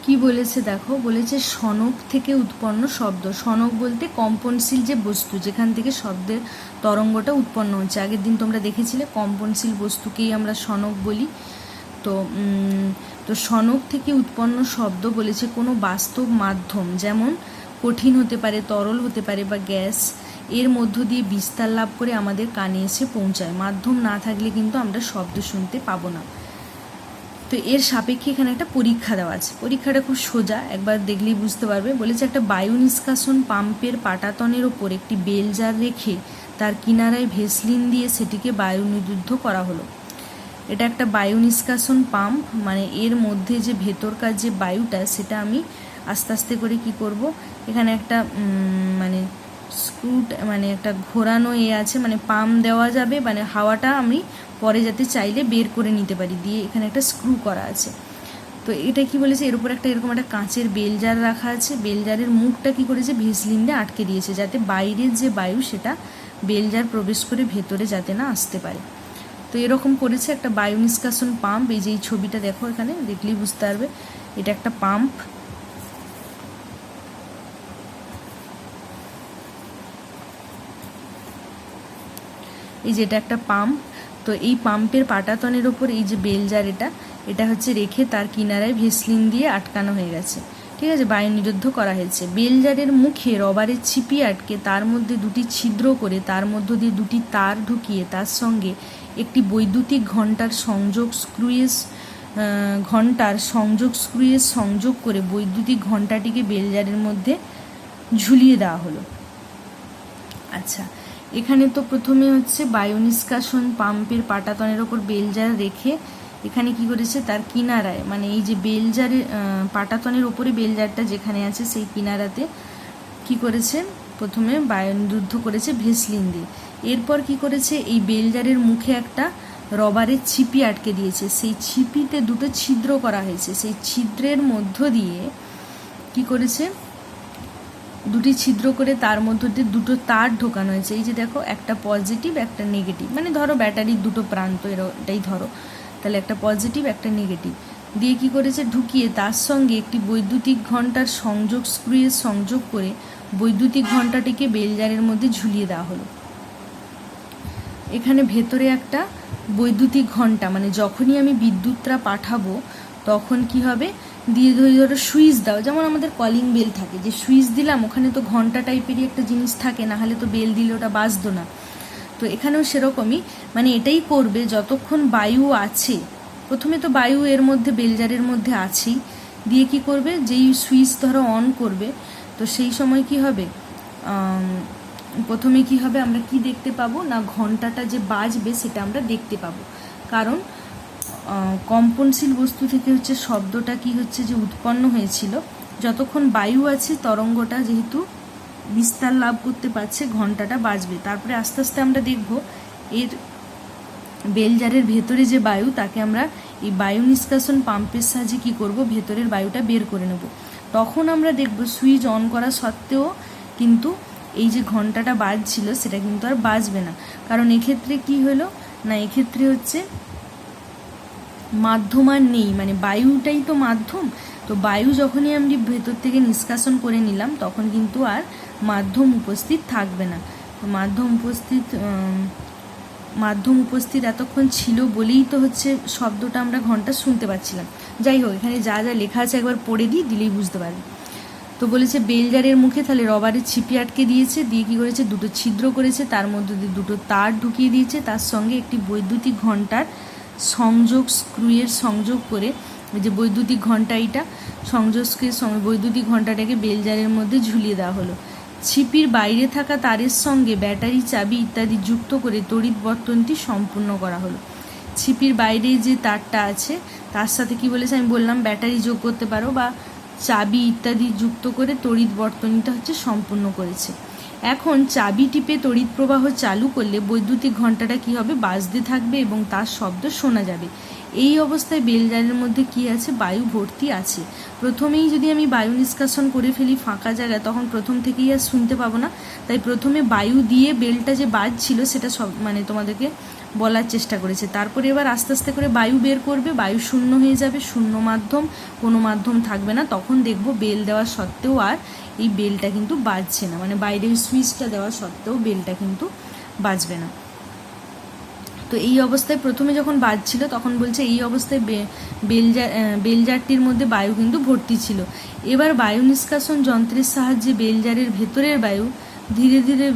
কি বলেছে দেখো, বলেছে সনক থেকে উৎপন্ন শব্দ। সনক বলতে কম্পনশীল যে বস্তু, যেখান থেকে শব্দের তরঙ্গটা উৎপন্ন হচ্ছে। আগের দিন তোমরা দেখেছিলে কম্পনশীল বস্তুকেই আমরা সনক বলি। তো তো সনক থেকে উৎপন্ন শব্দ বলেছে কোনো বাস্তব মাধ্যম, যেমন কঠিন হতে পারে, তরল হতে পারে বা গ্যাস, এর মধ্য দিয়ে বিস্তার লাভ করে আমাদের কানে এসে পৌঁছায়। মাধ্যম না থাকলে কিন্তু আমরা শব্দ শুনতে পাবো না। তো এর সাপেক্ষে এখানে একটা পরীক্ষা দেওয়া আছে। পরীক্ষাটা খুব সোজা, একবার দেখলেই বুঝতে পারবে। বলেছে একটা বায়ু নিষ্কাশন পাম্পের পাটাতনের ওপর একটি বেলজার রেখে তার কিনারায় ভেসলিন দিয়ে সেটিকে বায়ু নিরুদ্ধ করা হলো। এটা একটা বায়ু নিষ্কাশন পাম্প, মানে এর মধ্যে যে ভেতরকার যে বায়ুটা সেটা আমি আস্তে আস্তে করে কি করব, এখানে একটা মানে স্ক্রু, মানে একটা ঘোরানো আছে, মানে পাম্প দেওয়া যাবে, মানে হাওয়াটা আমি পরে যাতে চাইলে বের করে নিতে পারি, দিয়ে এখানে একটা স্ক্রু করা আছে। তো এটা কি বলেছে, এর উপর একটা এরকম একটা কাঁচের বেলজার রাখা আছে। বেলজারের মুখটা কি করেছে, ভেসলিন দিয়ে আটকে দিয়েছে, যাতে বাইরের যে বায়ু সেটা বেলজার প্রবেশ করে ভেতরে যাতে না আসতে পারে। তো এরকম করেছে একটা বায়ু নিষ্কাশন পাম্প। এই যে এই ছবিটা দেখো, এখানে দেখলেই বুঝতে পারবে এটা একটা পাম্প। এই যে এটা একটা পাম্প। তো এই পাম্পের পাটাতনের ওপর এই যে বেলজার, এটা হচ্ছে রেখে তার কিনারায় ভেসলিন দিয়ে আটকানো হয়ে গেছে, ঠিক আছে, বায়ু নিরুদ্ধ করা হয়েছে। বেলজারের মুখে রবারের ছিপি আটকে তার মধ্যে দুটি ছিদ্র করে তার মধ্য দিয়ে দুটি তার ঢুকিয়ে তার সঙ্গে একটি বৈদ্যুতিক ঘণ্টার সংযোগ স্ক্রুয়ে সংযোগ করে বৈদ্যুতিক ঘণ্টাটিকে বেলজারের মধ্যে ঝুলিয়ে দেওয়া হলো। আচ্ছা, এখানে তো প্রথমে হচ্ছে বায়ু নিষ্কাশন পাম্পের পাটাতনের ওপর বেলজার রেখে এখানে কি করেছে, তার কিনারায়, মানে এই যে বেলজারের পাটাতনের ওপরে বেলজারটা যেখানে আছে সেই কিনারাতে কি করেছে, প্রথমে বায়ু নিরুদ্ধ করেছে ভেসলিন দিয়ে। এরপর কি করেছে, এই বেলজারের মুখে একটা রবারের ছিপি আটকে দিয়েছে, সেই ছিপিতে দুটো ছিদ্র করা হয়েছে। সেই ছিদ্রের মধ্য দিয়ে কি করেছে, দুটি ছিদ্র করে তার মধ্য দিয়ে দুটো তার ঢোকানো হয়েছে। এই যে দেখো, একটা পজিটিভ একটা নেগেটিভ, মানে ধরো ব্যাটারির দুটো প্রান্ত, এটাই ধরো, তাহলে একটা পজিটিভ একটা নেগেটিভ দিয়ে কি করেছে, ঢুকিয়ে তার সঙ্গে একটি বৈদ্যুতিক ঘণ্টার স্ক্রুয়ে সংযোগ করে বৈদ্যুতিক ঘণ্টাটিকে বেলজারের মধ্যে ঝুলিয়ে দেওয়া হলো। এখানে ভেতরে একটা বৈদ্যুতিক ঘণ্টা, মানে যখনই আমি বিদ্যুৎটা পাঠাবো তখন কি হবে, দিয়ে ধরো সুইচ দাও, যেমন আমাদের কলিং বেল থাকে, যে সুইচ দিলাম ওখানে তো ঘন্টা টাইপেরই একটা জিনিস থাকে, না হলে তো বেল দিলে ওটা বাজতো না। তো এখানেও সেরকমই, মানে এটাই করবে যতক্ষণ বায়ু আছে। প্রথমে তো বায়ু এর মধ্যে বেলজারের মধ্যে আছেই, দিয়ে কি করবে, যেই সুইচ ধরো অন করবে, তো সেই সময় কি হবে, প্রথমে কি হবে, আমরা কি দেখতে পাবো না, ঘন্টাটা যে বাজবে সেটা আমরা দেখতে পাবো। কারণ কম্পনশীল বস্তু থেকে হচ্ছে শব্দটা কি হচ্ছে যে উৎপন্ন হয়েছিল, যতক্ষণ বায়ু আছে তরঙ্গটা যেহেতু বিস্তার লাভ করতে পারছে, ঘন্টাটা বাজবে। তারপরে আস্তে আস্তে আমরা দেখব এর বেলজারের ভেতরে যে বায়ু, তাকে আমরা এই বায়ু নিষ্কাশন পাম্পের সাহায্যে কি করব, ভেতরের বায়ুটা বের করে নেব। তখন আমরা দেখব সুইচ অন করা সত্ত্বেও কিন্তু এই যে ঘন্টাটা বাজছিল সেটা কিন্তু আর বাজবে না। কারণ এক্ষেত্রে কি হলো না, এক্ষেত্রে হচ্ছে মাধ্যম আর নেই, মানে বায়ুটাই তো মাধ্যম। তো বায়ু যখনই আমি ভেতর থেকে নিষ্কাশন করে নিলাম তখন কিন্তু আর মাধ্যম উপস্থিত থাকবে না। মাধ্যম উপস্থিত এতক্ষণ ছিল বলেই তো হচ্ছে শব্দটা আমরা ঘন্টা শুনতে পাচ্ছিলাম। যাই হোক, এখানে যা যা লেখা আছে একবার পড়ে দিলেই বুঝতে পারবে। তো বলেছে বেলজারের মুখে তাহলে রবারের ছিপি আটকে দিয়েছে, দিয়ে কী করেছে, দুটো ছিদ্র করেছে, তার মধ্যে দিয়ে দুটো তার ঢুকিয়ে দিয়েছে, তার সঙ্গে একটি বৈদ্যুতিক ঘণ্টার স্ক্রুয়ের সংযোগ করে, ওই যে বৈদ্যুতিক ঘণ্টা, এইটা সংযোগের সঙ্গে বৈদ্যুতিক ঘণ্টাটাকে বেলজারের মধ্যে ঝুলিয়ে দেওয়া হলো। ছিপির বাইরে থাকা তারের সঙ্গে ব্যাটারি, চাবি ইত্যাদি যুক্ত করে তড়িৎ বর্তনটি সম্পূর্ণ করা হলো। ছিপির বাইরে যে তারটা আছে তার সাথে কি বলেছে, আমি বললাম ব্যাটারি যোগ করতে পারো বা চাবি ইত্যাদি যুক্ত করে তড়িৎ বর্তনীটা হচ্ছে সম্পূর্ণ করেছে। এখন চাবি টিপে তড়িৎ প্রবাহ চালু করলে বৈদ্যুতিক ঘণ্টাটা কি হবে, বাজতে থাকবে এবং তার শব্দ শোনা যাবে। এই অবস্থায় বেলজারের মধ্যে কি আছে, বায়ু ভর্তি আছে। প্রথমেই যদি আমি বায়ু নিষ্কাশন করে ফেলি ফাঁকা জায়গায়, তখন প্রথম থেকেই আর শুনতে পাবো না। তাই প্রথমে বায়ু দিয়ে বেলটা যে বাজছিল সেটা সব, মানে তোমাদেরকে বলার চেষ্টা করেছে। তারপরে এবার আস্তে আস্তে করে বায়ু বের করবে, বায়ু শূন্য হয়ে যাবে, শূন্য মাধ্যম, কোনো মাধ্যম থাকবে না। তখন দেখবো বেল দেওয়া সত্ত্বেও আর এই বেলটা কিন্তু বাজছে না, মানে বাইরের সুইচটা দেওয়া সত্ত্বেও বেলটা কিন্তু বাজবে না। তো এই অবস্থায় প্রথমে যখন বাজছিল তখন বলছে এই অবস্থায় বেলজারটির মধ্যে বায়ু কিন্তু ভর্তি ছিল। এবার বায়ু নিষ্কাশন যন্ত্রের সাহায্যে বেলজারের ভেতরের বায়ু ধীরে ধীরে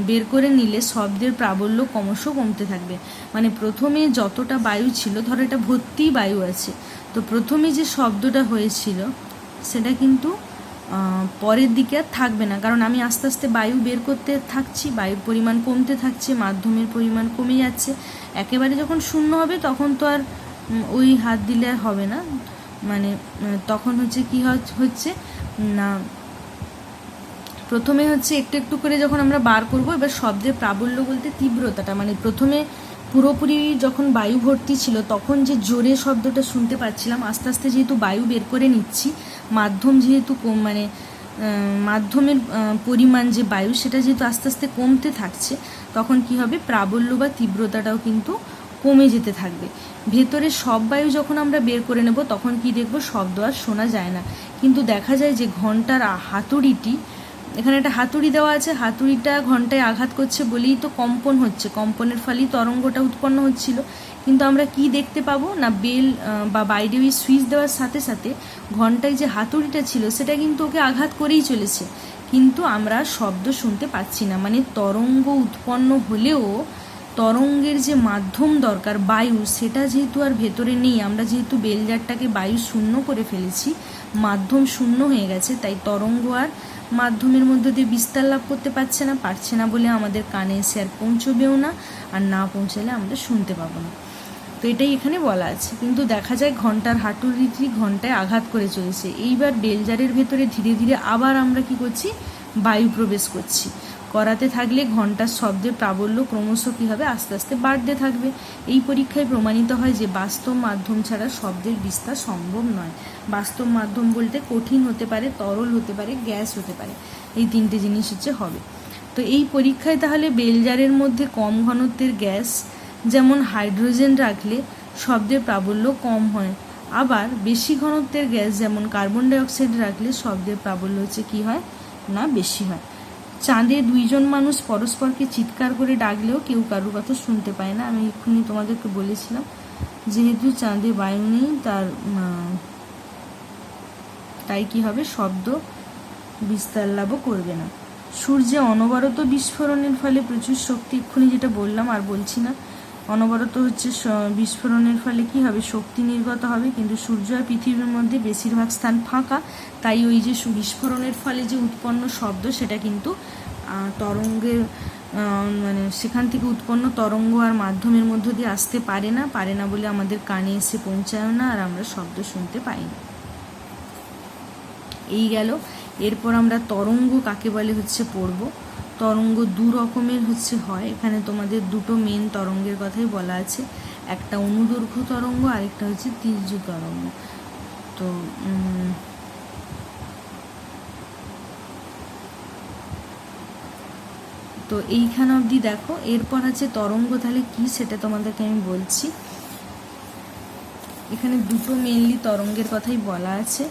বের করে নিলে শব্দের প্রাবল্য ক্রমশ কমতে থাকবে। মানে প্রথমে যতটা বায়ু ছিল, ধরো এটা ভর্তি বায়ু আছে, তো প্রথমে যে শব্দটা হয়েছিল সেটা কিন্তু পরের দিকে আর থাকবে না, কারণ আমি আস্তে আস্তে বায়ু বের করতে থাকছি, বায়ুর পরিমাণ কমতে থাকছে, মাধ্যমের পরিমাণ কমে যাচ্ছে। একেবারে যখন শূন্য হবে তখন তো আর ওই হাত দিলে আর হবে না, মানে তখন হচ্ছে কি হচ্ছে না, প্রথমে হচ্ছে একটু একটু করে যখন আমরা বার করব। এবার শব্দের প্রাবল্য বলতে তীব্রতাটা, মানে প্রথমে পুরোপুরি যখন বায়ু ভর্তি ছিল তখন যে জোরে শব্দটা শুনতে পাচ্ছিলাম, আস্তে আস্তে যেহেতু বায়ু বের করে নিচ্ছি, মাধ্যম যেহেতু মানে মাধ্যমের পরিমাণ যে বায়ু সেটা যেহেতু আস্তে আস্তে কমতে থাকছে, তখন কি হবে, প্রাবল্য বা তীব্রতাটাও কিন্তু কমে যেতে থাকবে। ভেতরে সব বায়ু যখন আমরা বের করে নেব তখন কি দেখব, শব্দ আর শোনা যায় না। কিন্তু দেখা যায় যে ঘন্টার হাতুড়িটি, এখানে একটা হাতুড়ি দেওয়া আছে, হাতুড়িটা ঘন্টায় আঘাত করছে বলেই তো কম্পন হচ্ছে, কম্পনের ফলেই তরঙ্গটা উৎপন্ন হচ্ছিল। কিন্তু আমরা কি দেখতে পাবো না, বেল বা বাইরে ওই সুইচ দেওয়ার সাথে সাথে ঘন্টায় যে হাতুড়িটা ছিল সেটা কিন্তু ওকে আঘাত করেই চলেছে, কিন্তু আমরা শব্দ শুনতে পাচ্ছি না। মানে তরঙ্গ উৎপন্ন হলেও তরঙ্গের যে মাধ্যম দরকার বায়ু, সেটা যেহেতু আর ভেতরে নেই, আমরা যেহেতু বেলজারটাকে বায়ু শূন্য করে ফেলেছি, মাধ্যম শূন্য হয়ে গেছে, তাই তরঙ্গ আর মাধ্যমের মধ্যে দিয়ে বিস্তার লাভ করতে পারছে না বলে আমাদের কানে এসে আর পৌঁছবেও না, আর না পৌঁছালে আমরা শুনতে পাবো না। তো এটাই এখানে বলা আছে। কিন্তু দেখা যায় ঘন্টার হাতুড়িটি ঘন্টায় আঘাত করে চলেছে। এইবার বেলজারের ভেতরে ধীরে ধীরে আবার আমরা কি করছি, বায়ু প্রবেশ করছি, করাতে থাকলে ঘন্টার শব্দের প্রাবল্য ক্রমশ কী হবে, আস্তে আস্তে বাড়তে থাকবে। এই পরীক্ষায় প্রমাণিত হয় যে বাস্তব মাধ্যম ছাড়া শব্দের বিস্তার সম্ভব নয়। বাস্তব মাধ্যম বলতে কঠিন হতে পারে, তরল হতে পারে, গ্যাস হতে পারে, এই তিনটে জিনিস হচ্ছে হবে। তো এই পরীক্ষায় তাহলে বেলজারের মধ্যে কম ঘনত্বের গ্যাস যেমন হাইড্রোজেন রাখলে শব্দের প্রাবল্য কম হয়, আবার বেশি ঘনত্বের গ্যাস যেমন কার্বন ডাইঅক্সাইড রাখলে শব্দের প্রাবল্য হচ্ছে কী হয় না, বেশি হয়। চাঁদে দুইজন মানুষ পরস্পরকে চিৎকার করে ডাকলেও কেউ কারোর কথা শুনতে পায় না। আমি এক্ষুনি তোমাদেরকে বলেছিলাম, যেহেতু চাঁদে বায়ু নেই তাই কি হবে, শব্দ বিস্তার লাভও করবে না। সূর্যে অনবরত বিস্ফোরণের ফলে প্রচুর শক্তি, এক্ষুনি যেটা বললাম আর বলছি না, অনবরত হচ্ছে বিস্ফোরণের ফলে কি হবে, শক্তি নির্গত হবে, কিন্তু সূর্য আর পৃথিবীর মধ্যে বেশিরভাগ স্থান ফাঁকা, তাই ওই যে বিস্ফোরণের ফলে যে উৎপন্ন শব্দ সেটা কিন্তু তরঙ্গের মানে সেখান থেকে উৎপন্ন তরঙ্গ আর মাধ্যমের মধ্য দিয়ে আসতে পারে না বলে আমাদের কানে এসে পৌঁছায় না, আর আমরা শব্দ শুনতে পাই না। এই গেল। এরপর আমরা তরঙ্গ কাকে বলে হচ্ছে পড়ব। তরঙ্গ দু রকমের হচ্ছে হয়, এখানে তোমাদের দুটো মেন তরঙ্গের কথাই বলা আছে, একটা অনুদৈর্ঘ্য তরঙ্গ, আরেকটা হচ্ছে তীর্য তরঙ্গ। তো এইখানে অবধি দেখো। এরপর আছে তরঙ্গ তাহলে কি সেটা তোমাদেরকে আমি বলছি। এখানে দুটো মেনলি তরঙ্গের কথাই বলা আছে,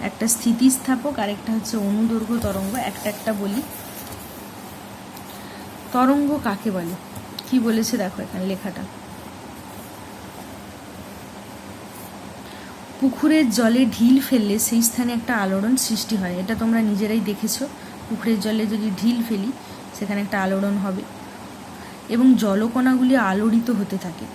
একটা স্থিতিস্থাপক আর একটা হচ্ছে অনুদৈর্ঘ্য তরঙ্গ। একটা বলি। তরঙ্গ কাকে বলে, কি বলেছে দেখো এখানে লেখাটা, পুকুরের জলে ঢিল ফেললে সেই স্থানে একটা আলোড়ন সৃষ্টি হয়। এটা তোমরা নিজেরাই দেখেছো, পুকুরের জলে যদি ঢিল ফেলি সেখানে একটা আলোড়ন হবে এবং জলকণাগুলি আলোড়িত হতে থাকে।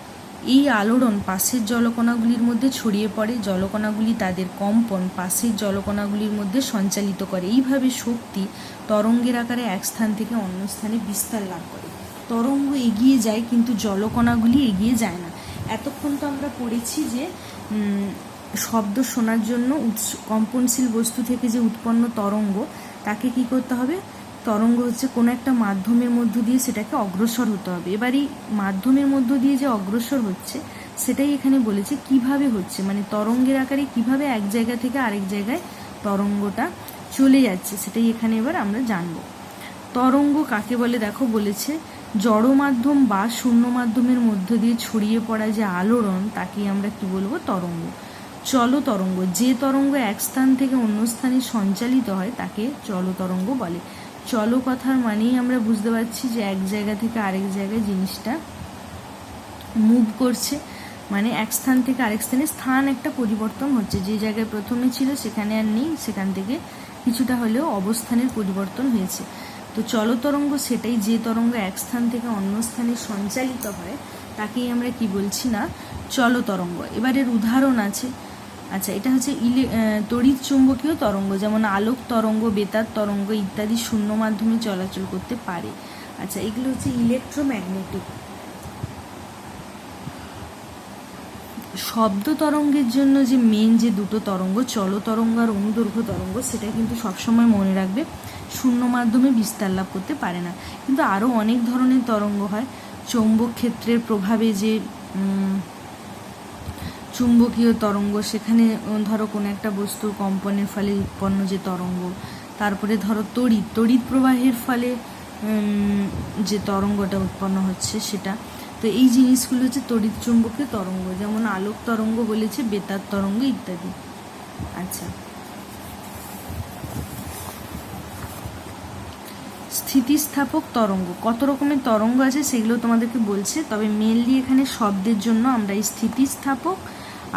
এই আলোড়ন পাশের জলকণাগুলির মধ্যে ছড়িয়ে পড়ে, জলকণাগুলি তাদের কম্পন পাশের জলকণাগুলির মধ্যে সঞ্চালিত করে। এইভাবে শক্তি তরঙ্গের আকারে এক স্থান থেকে অন্য স্থানে বিস্তার লাভ করে। তরঙ্গ এগিয়ে যায় কিন্তু জলকণাগুলি এগিয়ে যায় না। এতক্ষণ তো আমরা পড়েছি যে শব্দ শোনার জন্য কম্পনশীল বস্তু থেকে যে উৎপন্ন তরঙ্গ, তাকে কি করতে হবে, তরঙ্গ হচ্ছে কোনো একটা মাধ্যমের মধ্য দিয়ে সেটাকে অগ্রসর হতে হবে। এবার এই মাধ্যমের মধ্য দিয়ে যে অগ্রসর হচ্ছে সেটাই এখানে বলেছে কিভাবে হচ্ছে, মানে তরঙ্গের আকারে কিভাবে এক জায়গা থেকে আরেক জায়গায় তরঙ্গটা চলে যাচ্ছে, সেটাই এখানে এবার আমরা জানব। তরঙ্গ কাকে বলে দেখো বলেছে, জড় মাধ্যম বা শূন্য মাধ্যমের মধ্য দিয়ে ছড়িয়ে পড়া যে আলোড়ন তাকেই আমরা কি বলবো? তরঙ্গ। চল তরঙ্গ, যে তরঙ্গ এক স্থান থেকে অন্য স্থানে সঞ্চালিত হয় তাকে চল তরঙ্গ বলে। চল কথার মানেই আমরা বুঝতে পারছি যে এক জায়গা থেকে আরেক জায়গায় জিনিসটা মুভ করছে, মানে এক স্থান থেকে আরেক স্থানে স্থান একটা পরিবর্তন হচ্ছে, যে জায়গায় প্রথমে ছিল সেখানে আর নেই, সেখান থেকে কিছুটা হলেও অবস্থানের পরিবর্তন হয়েছে। তো চলতরঙ্গ সেটাই, যে তরঙ্গ এক স্থান থেকে অন্য স্থানে সঞ্চালিত হয় তাকেই আমরা কি বলছি? না চলতরঙ্গ। এবারের উদাহরণ আছে। আচ্ছা, এটা হচ্ছে তড়িৎ চুম্বকীয় তরঙ্গ, যেমন আলোক তরঙ্গ, বেতার তরঙ্গ ইত্যাদি শূন্য মাধ্যমে চলাচল করতে পারে। আচ্ছা, এগুলো হচ্ছে ইলেকট্রোম্যাগনেটিক। শব্দ তরঙ্গের জন্য যে মেন যে দুটো তরঙ্গ, চল তরঙ্গ আর অনুদৈর্ঘ্য তরঙ্গ, সেটা কিন্তু সবসময় মনে রাখবে শূন্য মাধ্যমে বিস্তার লাভ করতে পারে না। কিন্তু আরও অনেক ধরনের তরঙ্গ হয়। চৌম্বক ক্ষেত্রের প্রভাবে যে চুম্বকীয় তরঙ্গ, সেখানে ধরো কোনো একটা বস্তুর কম্পনের ফলে উৎপন্ন যে তরঙ্গ, তারপরে ধরো তড়িৎ প্রবাহের ফলে যে তরঙ্গটা উৎপন্ন হচ্ছে সেটা। তো এই জিনিসগুলো হচ্ছে তড়িৎ চুম্বকীয় তরঙ্গ, যেমন আলোক তরঙ্গ বলেছে, বেতার তরঙ্গ ইত্যাদি। আচ্ছা, স্থিতিস্থাপক তরঙ্গ, কত রকমের তরঙ্গ আছে সেগুলো তোমাদেরকে বলছে, তবে মেনলি এখানে শব্দের জন্য আমরা এই স্থিতিস্থাপক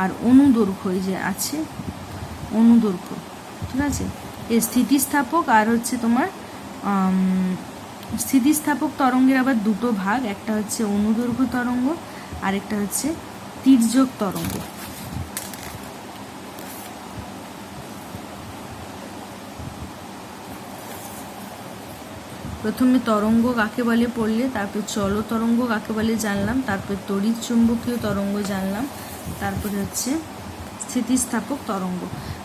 আর অনুদৈর্ঘ্য, এই যে আছে অনুদৈর্ঘ্য, ঠিক আছে, এই স্থিতিস্থাপক আর হচ্ছে তোমার স্থিতিস্থাপক তরঙ্গের আবার দুটো ভাগ, একটা হচ্ছে অনুদৈর্ঘ্য তরঙ্গ আর একটা হচ্ছে তির্যক তরঙ্গ। প্রথমে তরঙ্গ কাকে বলে পড়লে, তারপর চল তরঙ্গ কাকে বলে জানলাম, তারপর তড়িৎ চুম্বকীয় তরঙ্গ জানলাম, তারপরে হচ্ছে স্থিতিস্থাপক তরঙ্গ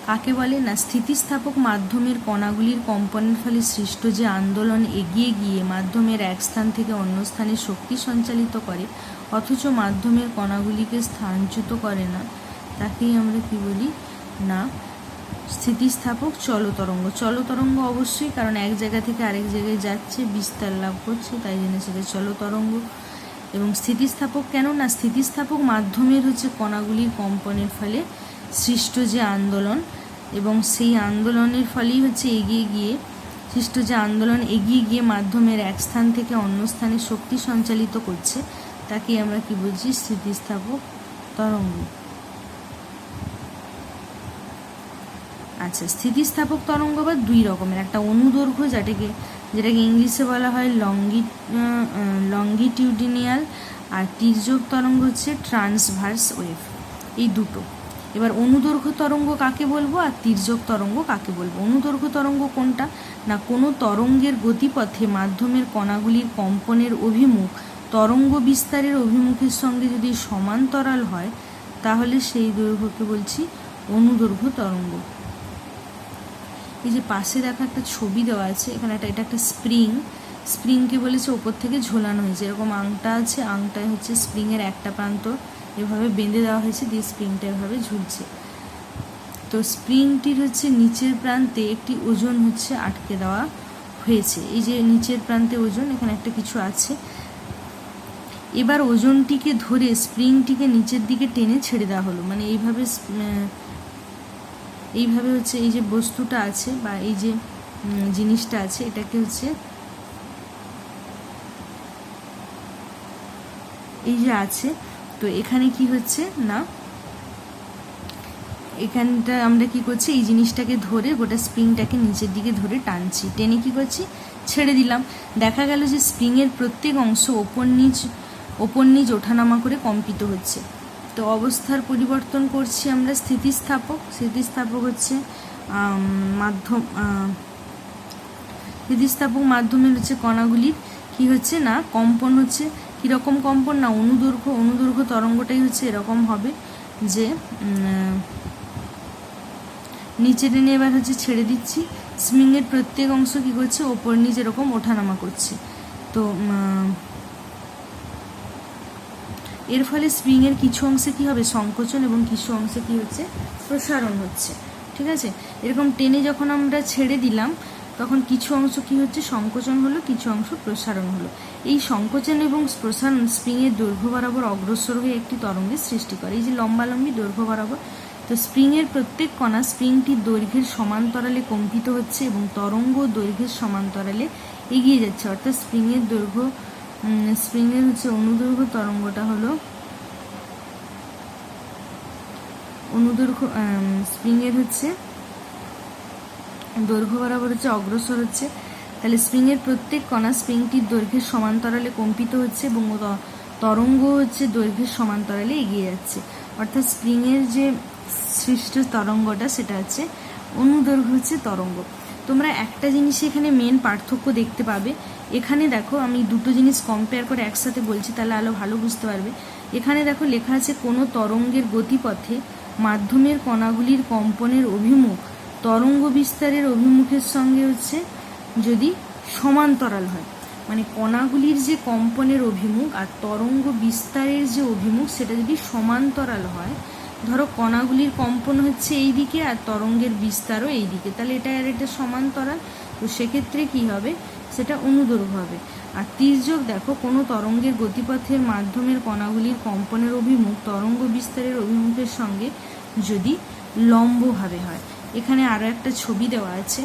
কাকে বলে। না, স্থিতিস্থাপক মাধ্যমের কণাগুলির কম্পনের ফলে সৃষ্ট যে আন্দোলন এগিয়ে গিয়ে মাধ্যমের এক স্থান থেকে অন্য স্থানে শক্তি সঞ্চালিত করে অথচ মাধ্যমের কণাগুলিকে স্থানচ্যুত করে না, তাকেই আমরা কি বলি? না স্থিতিস্থাপক চলতরঙ্গ। চলতরঙ্গ অবশ্যই, কারণ এক জায়গা থেকে আরেক জায়গায় যাচ্ছে, বিস্তার লাভ করছে, তাই জন্য সেটা চলতরঙ্গ। এবং স্থিতিস্থাপক কেন? না, স্থিতিস্থাপক মাধ্যমের হচ্ছে কণাগুলির কম্পনের ফলে সৃষ্ট যে আন্দোলন, এবং সেই আন্দোলনের ফলেই হচ্ছে এগিয়ে গিয়ে সৃষ্ট যে আন্দোলন এগিয়ে গিয়ে মাধ্যমের এক স্থান থেকে অন্য স্থানে শক্তি সঞ্চালিত করছে, তাকে আমরা কি বলছি? স্থিতিস্থাপক তরঙ্গ। আচ্ছা, স্থিতিস্থাপক তরঙ্গ আবার দুই রকমের, একটা অনুদৈর্ঘ্য যেটাকে ইংলিশে বলা হয় লঙ্গিটিউডিনিয়াল, আর তির্যক তরঙ্গ হচ্ছে ট্রান্সভার্স ওয়েভ, এই দুটো। এবার অনুদৈর্ঘ্য তরঙ্গ কাকে বলবো আর তির্যক তরঙ্গ কাকে বলবো? অনুদৈর্ঘ্য তরঙ্গ কোনটা? না, কোনো তরঙ্গের গতিপথে মাধ্যমের কণাগুলির কম্পনের অভিমুখ তরঙ্গ বিস্তারের অভিমুখের সঙ্গে যদি সমান্তরাল হয় তাহলে সেই দৈর্ঘ্যকে বলছি অনুদৈর্ঘ্য তরঙ্গ। এই যে পাশে দেখা একটা ছবি দেওয়া আছে, এখানে এটা একটা স্প্রিংকে বলেছে ওপর থেকে ঝোলানো হয়েছে, এরকম আংটা আছে, আংটায় হচ্ছে স্প্রিংয়ের একটা প্রান্ত এভাবে বেঁধে দেওয়া হয়েছে, দিয়ে স্প্রিংটা এভাবে ঝুলছে। তো স্প্রিংটির হচ্ছে নিচের প্রান্তে একটি ওজন হচ্ছে আটকে দেওয়া হয়েছে, এই যে নিচের প্রান্তে ওজন, এখানে একটা কিছু আছে। এবার ওজনটিকে ধরে স্প্রিংটিকে নিচের দিকে টেনে ছেড়ে দেওয়া হলো, মানে এইভাবে হচ্ছে এই যে বস্তুটা আছে বা এই যে জিনিসটা আছে, এটাকে হচ্ছে এই যে আছে। তো এখানে কি হচ্ছে না, এখানটা আমরা কি করছি, এই জিনিসটাকে ধরে গোটা স্প্রিংটাকে নিচের দিকে ধরে টানছি, টেনে কি করছি, ছেড়ে দিলাম। দেখা গেল যে স্প্রিংয়ের প্রত্যেক অংশ ওপর নিচ ওঠানামা করে কম্পিত হচ্ছে। তো অবস্থার পরিবর্তন করছি আমরা স্থিতিস্থাপক হচ্ছে স্থিতিস্থাপক মাধ্যমের হচ্ছে কণাগুলির কি হচ্ছে না, কম্পন হচ্ছে। কীরকম কম্পন? না, অনুদৈর্ঘ্য তরঙ্গটাই হচ্ছে এরকম হবে যে নিচে টেনে এবার হচ্ছে ছেড়ে দিচ্ছি, স্প্রিংয়ের প্রত্যেক অংশ কি করছে, ওপর নিচ এরকম ওঠানামা করছে। তো এর ফলে স্প্রিংয়ের কিছু অংশে কি হবে, সংকোচন, এবং কিছু অংশে কি হচ্ছে, প্রসারণ হচ্ছে। ঠিক আছে, এরকম টেনে যখন আমরা ছেড়ে দিলাম তখন কিছু অংশ কি হচ্ছে, সংকোচন হলো, কিছু অংশ প্রসারণ হলো। এই সংকোচন এবং প্রসারণ স্প্রিংয়ের দৈর্ঘ্য বরাবর অগ্রসর হয়ে একটি তরঙ্গের সৃষ্টি করে। এই যে লম্বালম্বি দৈর্ঘ্য বরাবর, তো স্প্রিংয়ের প্রত্যেক কণা স্প্রিংটির দৈর্ঘ্যের সমান্তরালে কম্পিত হচ্ছে এবং তরঙ্গ দৈর্ঘ্যের সমান্তরালে এগিয়ে যাচ্ছে। অর্থাৎ স্প্রিংয়ের দৈর্ঘ্য, স্প্রিংয়ের হচ্ছে অনুদৈর্ঘ্য তরঙ্গটা হলো অনুদৈর্ঘ্য, স্প্রিংয়ের হচ্ছে দৈর্ঘ্য বরাবর হচ্ছে অগ্রসর হচ্ছে। তাহলে স্প্রিংয়ের প্রত্যেক কণা স্প্রিংটির দৈর্ঘ্যের সমান্তরালে কম্পিত হচ্ছে এবং তরঙ্গ হচ্ছে দৈর্ঘ্যের সমান্তরালে এগিয়ে যাচ্ছে। অর্থাৎ স্প্রিংয়ের যে সৃষ্ট তরঙ্গটা সেটা হচ্ছে অনুদৈর্ঘ্য হচ্ছে তরঙ্গ। তোমরা একটা জিনিস এখানে মেন পার্থক্য দেখতে পাবে। এখানে দেখো আমি দুটো জিনিস কম্পেয়ার করে একসাথে বলছি, তাহলে আরো ভালো বুঝতে পারবে। এখানে দেখো লেখা আছে কোনো তরঙ্গের গতিপথে মাধ্যমের কণাগুলির কম্পনের অভিমুখ তরঙ্গ বিস্তারের অভিমুখের সঙ্গে হচ্ছে যদি সমান্তরাল হয়, মানে কণাগুলির যে কম্পনের অভিমুখ আর তরঙ্গ বিস্তারের যে অভিমুখ সেটা যদি সমান্তরাল হয়, ধরো কণাগুলির কম্পন হচ্ছে এই দিকে আর তরঙ্গের বিস্তারও এই দিকে, তাহলে এটা আর এটা সমান্তরাল, তো সেক্ষেত্রে কি হবে, সেটা অনুদৈর্ঘ্য হবে। আর তির্যক দেখো কোনো তরঙ্গের গতিপথের মাধ্যমের কণাগুলির কম্পনের অভিমুখ তরঙ্গ বিস্তারের অভিমুখের সঙ্গে যদি লম্বভাবে হয়। এখানে আরও একটা ছবি দেওয়া আছে,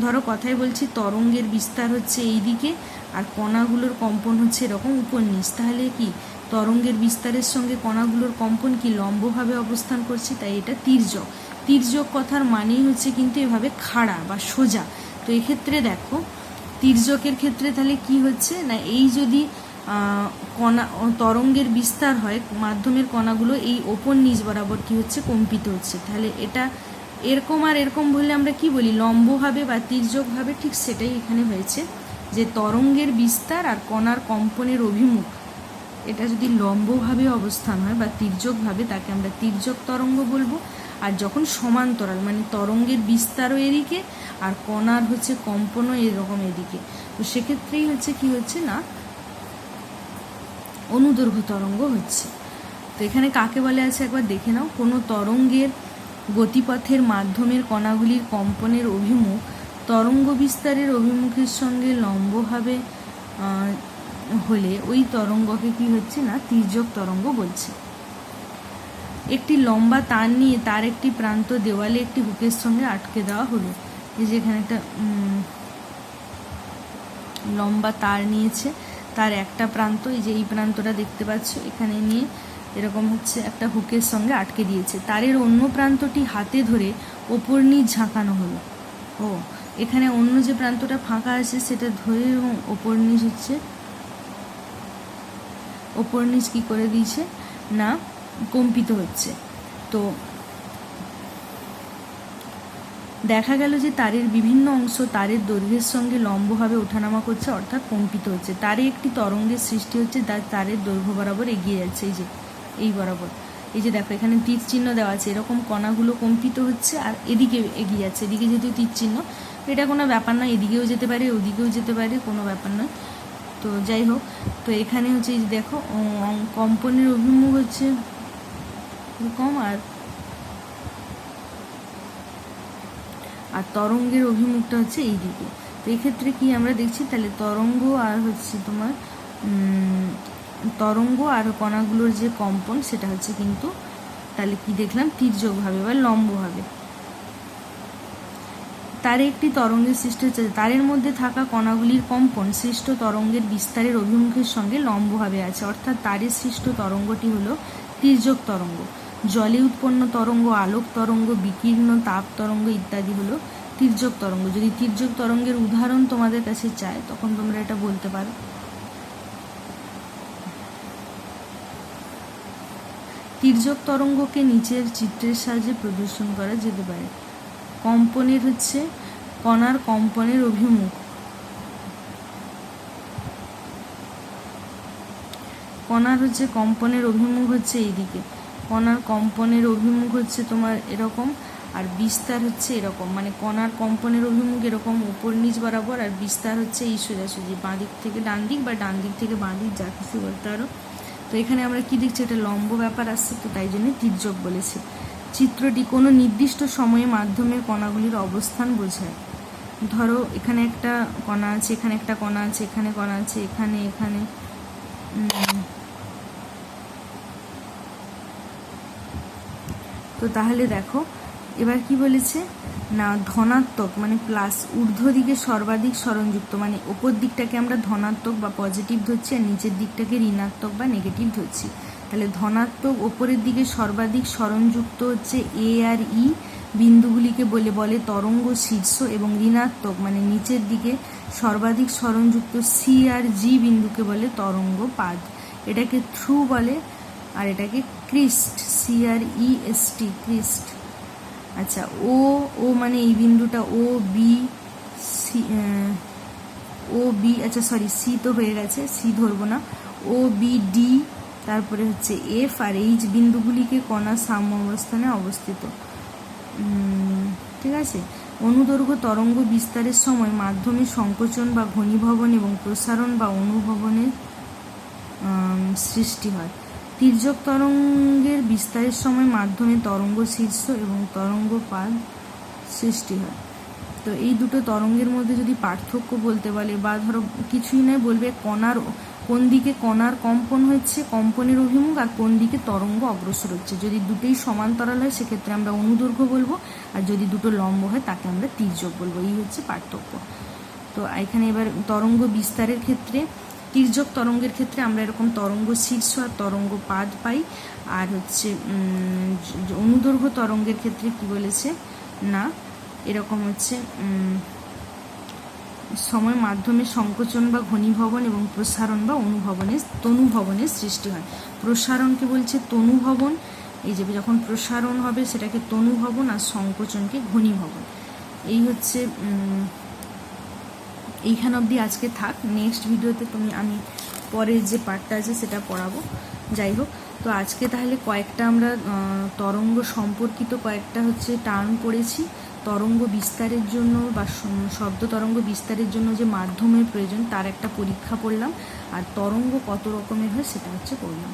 ধরো কথায় বলছি তরঙ্গের বিস্তার হচ্ছে এই দিকে আর কণাগুলোর কম্পন হচ্ছে এরকম উপর নিচ, তাহলে কি তরঙ্গের বিস্তারের সঙ্গে কণাগুলোর কম্পন কি লম্বভাবে অবস্থান করছে, তাই এটা তির্যক। তির্যক কথার মানেই হচ্ছে কিন্তু এভাবে খাড়া বা সোজা। তো এক্ষেত্রে দেখো তির্যকের ক্ষেত্রে তাহলে কি হচ্ছে না, এই যদি কণা তরঙ্গের বিস্তার হয় মাধ্যমের কণাগুলো এই ওপর নিচ বরাবর কি হচ্ছে কম্পিত হচ্ছে, তাহলে এটা এরকম আর এরকম বললে আমরা কি বলি লম্বভাবে বা তির্যকভাবে, ঠিক সেটাই এখানে হয়েছে যে তরঙ্গের বিস্তার আর কণার কম্পনের অভিমুখ এটা যদি লম্বভাবে অবস্থান হয় বা তির্যকভাবে তাকে আমরা তির্যক তরঙ্গ বলবো। আর যখন সমান্তরাল মানে তরঙ্গের বিস্তারও এদিকে আর কণার হচ্ছে কম্পনও এরকম এদিকে, তো সেক্ষেত্রেই হচ্ছে কি হচ্ছে না অনুদৈর্ঘ্য তরঙ্গ হচ্ছে। তো এখানে কাকে বলে আছে একবার দেখে নাও, কোনো তরঙ্গের গতিপথের মাধ্যমের কণাগুলির কম্পনের অভিমুখ তরঙ্গ বিস্তারের অভিমুখের সঙ্গে লম্বভাবে হলে ওই তরঙ্গকে কি হচ্ছে না তির্যক তরঙ্গ বলছে। একটি লম্বা তার নিয়ে তার একটি প্রান্ত দেওয়ালে একটি হুকের সঙ্গে আটকে দেওয়া হলো। এই যে এখানে একটা লম্বা তার নিয়েছে, তার একটা প্রান্ত এই যে এই প্রান্তটা দেখতে পাচ্ছ এখানে নিয়ে এরকম হচ্ছে একটা হুকের সঙ্গে আটকে দিয়েছে, তারের অন্য প্রান্তটি হাতে ধরে ওপর নিচ ঝাঁকানো হলো। ও এখানে অন্য যে প্রান্তটা ফাঁকা আছে সেটা ধরে এবং ওপর নিচ হচ্ছে ওপর নিচ কি করে দিয়েছে না কম্পিত হচ্ছে। তো দেখা গেল যে তারের বিভিন্ন অংশ তারের দৈর্ঘ্যের সঙ্গে লম্বভাবে ওঠানামা করছে অর্থাৎ কম্পিত হচ্ছে। তারে একটি তরঙ্গের সৃষ্টি হচ্ছে তারের দৈর্ঘ্য বরাবর এগিয়ে যাচ্ছে, এই যে এই বরাবর, এই যে দেখো এখানে তীর চিহ্ন দেওয়া আছে, এরকম কণাগুলো কম্পিত হচ্ছে আর এদিকে এগিয়ে যাচ্ছে, এদিকে যেহেতু তীর চিহ্ন এটা কোনো ব্যাপার নয়, এদিকেও যেতে পারে ওদিকেও যেতে পারে কোনো ব্যাপার নয়। তো যাই হোক, তো এখানে হচ্ছে এই যে দেখো কম্পনের অভিমুখ হচ্ছে কম আর তরঙ্গের অভিমুখটা হচ্ছে এই দিকে। তো এক্ষেত্রে কি আমরা দেখছি তাহলে তরঙ্গ আর হচ্ছে তোমার তরঙ্গ আর কণাগুলোর যে কম্পন সেটা হচ্ছে কিন্তু তাহলে কি দেখলাম তির্যকভাবে বা লম্বভাবে। তারে একটি তরঙ্গের সৃষ্টি হচ্ছে, তারের মধ্যে থাকা কণাগুলির কম্পন সৃষ্ট তরঙ্গের বিস্তারের অভিমুখের সঙ্গে লম্বভাবে আছে, অর্থাৎ তারের সৃষ্ট তরঙ্গটি হলো তির্যক তরঙ্গ। জলে উৎপন্ন তরঙ্গ, আলোক তরঙ্গ, বিকীর্ণ তাপ তরঙ্গ ইত্যাদি হলো তির্যক তরঙ্গ। যদি তির্যক তরঙ্গের উদাহরণ তোমাদের কাছে চায় তখন তোমরা এটা বলতে পারো। তির্যক তরঙ্গকে নিচের চিত্রের সাহায্যে প্রদর্শন করা যেতে পারে। কম্পনের হচ্ছে কণার কম্পনের অভিমুখ, কণার হচ্ছে কম্পনের অভিমুখ হচ্ছে এইদিকে, কণার কম্পনের অভিমুখ হচ্ছে তোমার এরকম আর বিস্তার হচ্ছে এরকম, মানে কণার কম্পনের অভিমুখ এরকম উপর নিচ বরাবর আর বিস্তার হচ্ছে এই সোজাসুজি বাঁ দিক থেকে ডান দিক বা ডান দিক থেকে বাঁ দিক, যা কিছু বলতে পারো। তো এখানে আমরা কি দেখছি এটা লম্ব ব্যাপার আসছে, তো তাই জন্য তির্যক বলেছি। চিত্রটি কোনো নির্দিষ্ট সময়ে মাধ্যমের কণাগুলির অবস্থান বোঝায়। ধরো এখানে একটা কণা আছে, এখানে একটা কণা আছে, এখানে কণা আছে, এখানে এখানে তো তাহলে দেখো এবার কি বলেছে না, ধনাত্মক মানে প্লাস ঊর্ধ্ব দিকে সর্বাধিক সরণযুক্ত, মানে ওপর দিকটাকে আমরা ধনাত্মক বা পজিটিভ ধরছি আর নিচের দিকটাকে ঋণাত্মক বা নেগেটিভ ধরছি। তাহলে ধনাত্মক ওপরের দিকে সর্বাধিক সরণযুক্ত হচ্ছে এ আর ই বিন্দুগুলিকে বলে তরঙ্গ শীর্ষ, এবং ঋণাত্মক মানে নিচের দিকে সর্বাধিক সরণযুক্ত সি আর জি বিন্দুকে বলে তরঙ্গ পাদ। এটাকে থ্রু বলে আর এটাকে ক্রিস্ট, সি আর ই এস টি, ক্রিস্ট। আচ্ছা ও ও মানে এই বিন্দুটা ও বি সি, ও বি, আচ্ছা সরি সি তো হয়ে গেছে, সি ধরবো না, ও বি ডি, তারপরে হচ্ছে এফ আর এইচ বিন্দুগুলিকে কণা সাম্য অবস্থানে অবস্থিত। ঠিক আছে। অনুদৈর্ঘ্য তরঙ্গ বিস্তারের সময় মাধ্যমে সংকোচন বা ঘনীভবন এবং প্রসারণ বা অনুভবনের সৃষ্টি হয়। তির্যক তরঙ্গের বিস্তারের সময় মাধ্যমে তরঙ্গ শীর্ষ এবং তরঙ্গ পাদ সৃষ্টি হয়। তো এই দুটো তরঙ্গের মধ্যে যদি পার্থক্য বলতে বলে বা ধরো কিছুই নয়, বলবে কণার কোন দিকে কণার কম্পন হচ্ছে, কম্পনের অভিমুখ, আর কোন দিকে তরঙ্গ অগ্রসর হচ্ছে। যদি দুটোই সমান্তরাল হয় সেক্ষেত্রে আমরা অনুদৈর্ঘ্য বলবো, আর যদি দুটো লম্ব হয় তাকে আমরা তির্যক বলবো। এই হচ্ছে পার্থক্য। তো এখানে এবার তরঙ্গ বিস্তারের ক্ষেত্রে তির্যক তরঙ্গের ক্ষেত্রে আমরা এরকম তরঙ্গ শীর্ষ আর তরঙ্গ পাদ পাই। আর হচ্ছে অনুদৈর্ঘ্য তরঙ্গের ক্ষেত্রে কি বলেছে না, এরকম হচ্ছে সময় মাধ্যমে সংকোচন বা ঘনীভবন এবং প্রসারণ বা তনুভবনের সৃষ্টি হয়। প্রসারণকে বলছে তনুভবন, এই যে যখন প্রসারণ হবে সেটাকে তনুভবন, আর সংকোচনকে ঘনীভবন। এই হচ্ছে এইখান অবধি আজকে থাক। নেক্সট ভিডিওতে আমি পরের যে পার্টটা আছে সেটা পড়াবো। যাই হোক, তো আজকে তাহলে কয়েকটা আমরা তরঙ্গ সম্পর্কিত কয়েকটা হচ্ছে টার্ম পড়েছি। তরঙ্গ বিস্তারের জন্য বা শব্দ তরঙ্গ বিস্তারের জন্য যে মাধ্যমের প্রয়োজন তার একটা পরীক্ষা পড়লাম, আর তরঙ্গ কত রকমের হয় সেটা হচ্ছে পড়লাম।